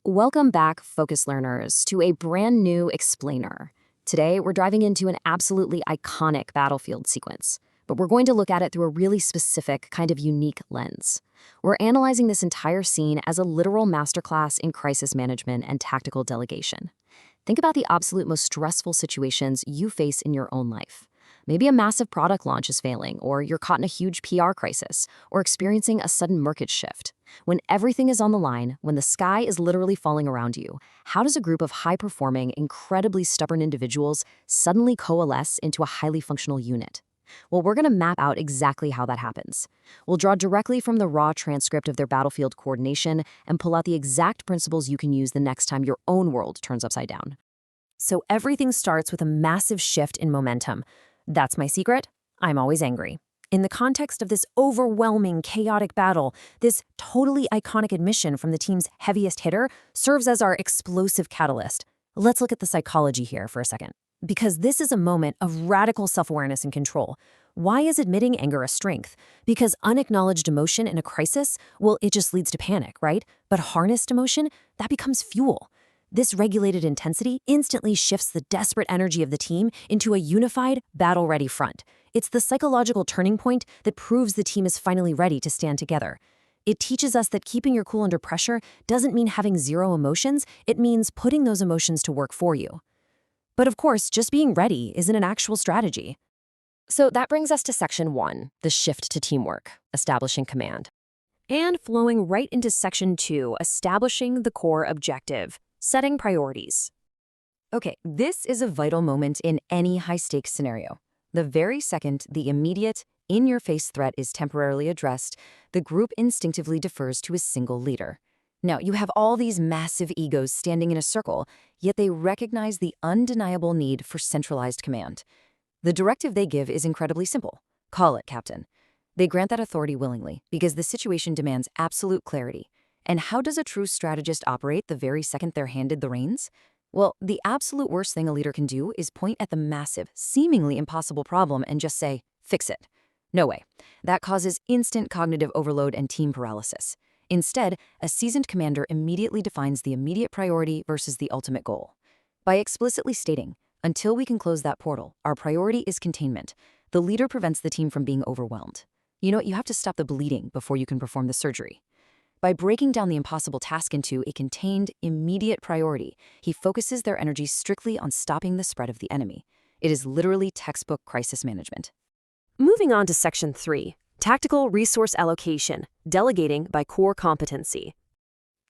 Welcome back, Focus Learners, to a brand new explainer. Today, we're diving into an absolutely iconic battlefield sequence, but we're going to look at it through a really specific, kind of unique lens. We're analyzing this entire scene as a literal masterclass in crisis management and tactical delegation. Think about the absolute most stressful situations you face in your own life. Maybe a massive product launch is failing, or you're caught in a huge PR crisis, or experiencing a sudden market shift. When everything is on the line, when the sky is literally falling around you, how does a group of high-performing, incredibly stubborn individuals suddenly coalesce into a highly functional unit? Well, we're going to map out exactly how that happens. We'll draw directly from the raw transcript of their battlefield coordination and pull out the exact principles you can use the next time your own world turns upside down. So everything starts with a massive shift in momentum. That's my secret. I'm always angry. In the context of this overwhelming, chaotic battle, this totally iconic admission from the team's heaviest hitter serves as our explosive catalyst. Let's look at the psychology here for a second, because this is a moment of radical self-awareness and control. Why is admitting anger a strength? Because unacknowledged emotion in a crisis, well, it just leads to panic, right? But harnessed emotion, that becomes fuel. This regulated intensity instantly shifts the desperate energy of the team into a unified, battle-ready front. It's the psychological turning point that proves the team is finally ready to stand together. It teaches us that keeping your cool under pressure doesn't mean having zero emotions, it means putting those emotions to work for you. But of course, just being ready isn't an actual strategy. So that brings us to Section 1, the shift to teamwork, establishing command. And flowing right into Section 2, establishing the core objective. Setting priorities. Okay, this is a vital moment in any high-stakes scenario. The very second the immediate, in-your-face threat is temporarily addressed, the group instinctively defers to a single leader. Now, you have all these massive egos standing in a circle, yet they recognize the undeniable need for centralized command. The directive they give is incredibly simple. Call it, Captain. They grant that authority willingly because the situation demands absolute clarity. And how does a true strategist operate the very second they're handed the reins? Well, the absolute worst thing a leader can do is point at the massive, seemingly impossible problem and just say, fix it. No way. That causes instant cognitive overload and team paralysis. Instead, a seasoned commander immediately defines the immediate priority versus the ultimate goal. By explicitly stating, until we can close that portal, our priority is containment, the leader prevents the team from being overwhelmed. You have to stop the bleeding before you can perform the surgery. By breaking down the impossible task into a contained, immediate priority, he focuses their energy strictly on stopping the spread of the enemy. It is literally textbook crisis management. Moving on to Section 3, Tactical Resource Allocation, Delegating by Core Competency.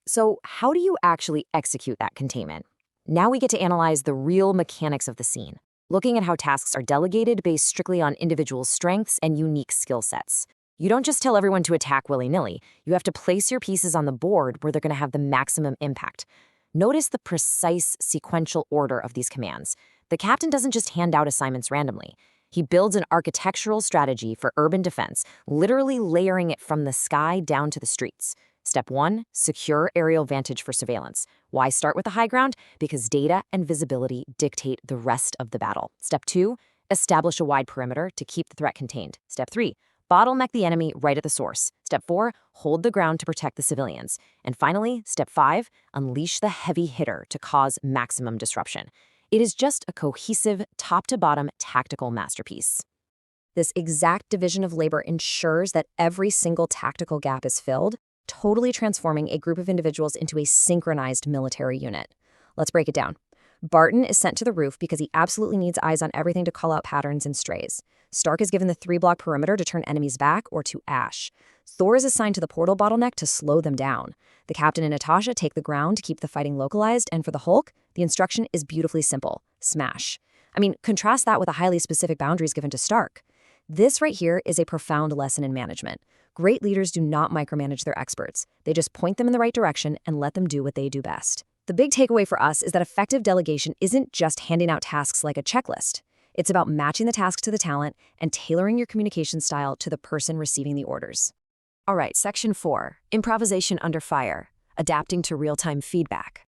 So how do you actually execute that containment? Now we get to analyze the real mechanics of the scene, looking at how tasks are delegated based strictly on individual strengths and unique skill sets. You don't just tell everyone to attack willy-nilly. You have to place your pieces on the board where they're going to have the maximum impact. Notice the precise sequential order of these commands. The captain doesn't just hand out assignments randomly. He builds an architectural strategy for urban defense, literally layering it from the sky down to the streets. Step 1, secure aerial vantage for surveillance. Why start with the high ground? Because data and visibility dictate the rest of the battle. Step 2, establish a wide perimeter to keep the threat contained. Step 3, bottleneck the enemy right at the source. Step 4, hold the ground to protect the civilians. And finally, Step 5, unleash the heavy hitter to cause maximum disruption. It is just a cohesive, top-to-bottom tactical masterpiece. This exact division of labor ensures that every single tactical gap is filled, totally transforming a group of individuals into a synchronized military unit. Let's break it down. Barton is sent to the roof because he absolutely needs eyes on everything to call out patterns and strays. Stark is given the 3-block perimeter to turn enemies back or to ash. Thor is assigned to the portal bottleneck to slow them down. The captain and Natasha take the ground to keep the fighting localized, and for the Hulk, the instruction is beautifully simple: smash. Contrast that with the highly specific boundaries given to Stark. This right here is a profound lesson in management. Great leaders do not micromanage their experts. They just point them in the right direction and let them do what they do best. The big takeaway for us is that effective delegation isn't just handing out tasks like a checklist. It's about matching the task to the talent and tailoring your communication style to the person receiving the orders. All right, Section 4, Improvisation under Fire, Adapting to Real-Time Feedback.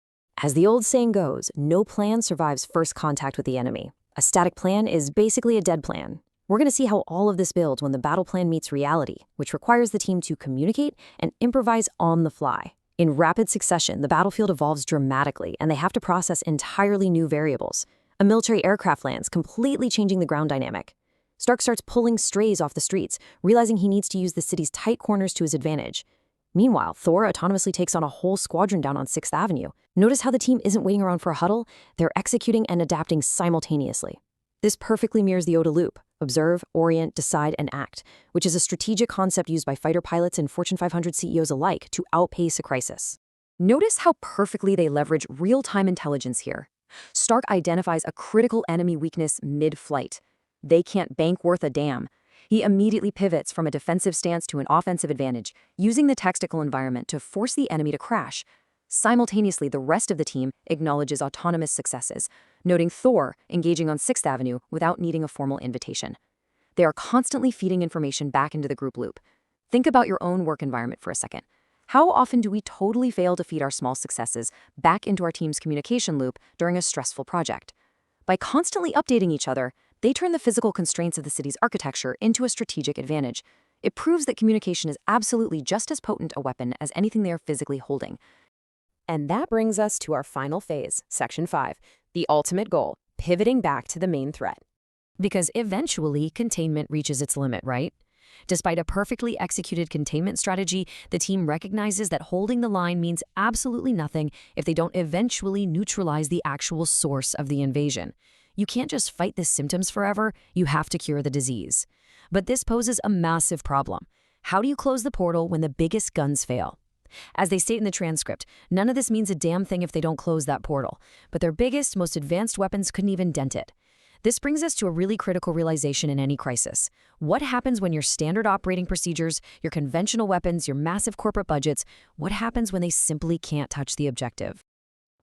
As the old saying goes, no plan survives first contact with the enemy. A static plan is basically a dead plan. We're going to see how all of this builds when the battle plan meets reality, which requires the team to communicate and improvise on the fly. In rapid succession, the battlefield evolves dramatically, and they have to process entirely new variables. A military aircraft lands, completely changing the ground dynamic. Stark starts pulling strays off the streets, realizing he needs to use the city's tight corners to his advantage. Meanwhile, Thor autonomously takes on a whole squadron down on 6th Avenue. Notice how the team isn't waiting around for a huddle, they're executing and adapting simultaneously. This perfectly mirrors the ODA loop: observe, orient, decide, and act, which is a strategic concept used by fighter pilots and Fortune 500 CEOs alike to outpace a crisis. Notice how perfectly they leverage real-time intelligence here. Stark identifies a critical enemy weakness mid-flight. They can't bank worth a damn. He immediately pivots from a defensive stance to an offensive advantage, using the tactical environment to force the enemy to crash. Simultaneously, the rest of the team acknowledges autonomous successes, noting Thor engaging on 6th Avenue without needing a formal invitation. They are constantly feeding information back into the group loop. Think about your own work environment for a second. How often do we totally fail to feed our small successes back into our team's communication loop during a stressful project? By constantly updating each other, they turn the physical constraints of the city's architecture into a strategic advantage. It proves that communication is absolutely just as potent a weapon as anything they are physically holding. And that brings us to our final phase, Section 5, the ultimate goal, pivoting back to the main threat. Because eventually, containment reaches its limit, right? Despite a perfectly executed containment strategy, the team recognizes that holding the line means absolutely nothing if they don't eventually neutralize the actual source of the invasion. You can't just fight the symptoms forever, you have to cure the disease. But this poses a massive problem. How do you close the portal when the biggest guns fail? As they state in the transcript, none of this means a damn thing if they don't close that portal, but their biggest, most advanced weapons couldn't even dent it. This brings us to a really critical realization in any crisis. What happens when your standard operating procedures, your conventional weapons, your massive corporate budgets, what happens when they simply can't touch the objective?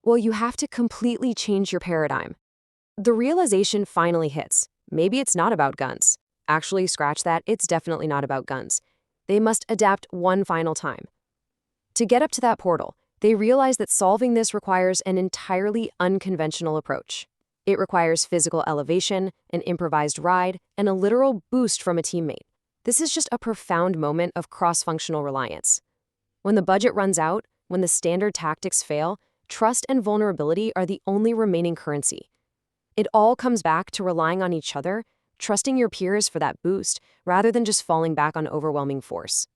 Well, you have to completely change your paradigm. The realization finally hits. Maybe it's not about guns. Actually, scratch that, it's definitely not about guns. They must adapt one final time. To get up to that portal, they realize that solving this requires an entirely unconventional approach. It requires physical elevation, an improvised ride, and a literal boost from a teammate. This is just a profound moment of cross-functional reliance. When the budget runs out, when the standard tactics fail, trust and vulnerability are the only remaining currency. It all comes back to relying on each other, trusting your peers for that boost, rather than just falling back on overwhelming force.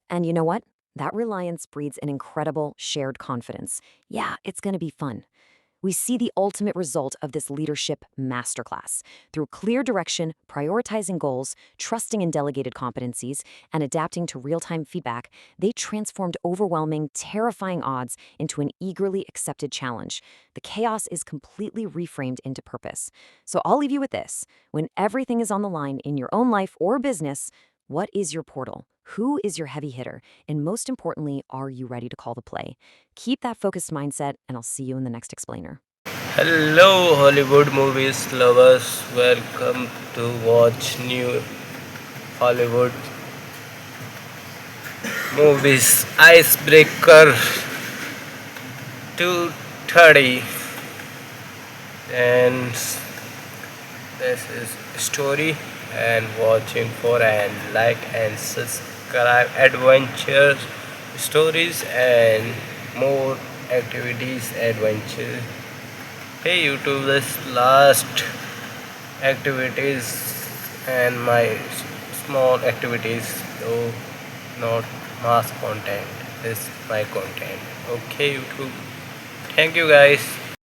And you know what? That reliance breeds an incredible shared confidence. Yeah, it's going to be fun. We see the ultimate result of this leadership masterclass. Through clear direction, prioritizing goals, trusting in delegated competencies, and adapting to real-time feedback, they transformed overwhelming, terrifying odds into an eagerly accepted challenge. The chaos is completely reframed into purpose. So I'll leave you with this. When everything is on the line in your own life or business, what is your portal? Who is your heavy hitter? And most importantly, are you ready to call the play? Keep that focused mindset, and I'll see you in the next explainer. Hello, Hollywood movies lovers. Welcome to watch new Hollywood movies. Icebreaker 230. And this is story and watching for and like and subscribe adventure stories and more activities adventure. Hey YouTube, this last activities and my small activities, though not mass content, is my content. Okay YouTube, thank you guys.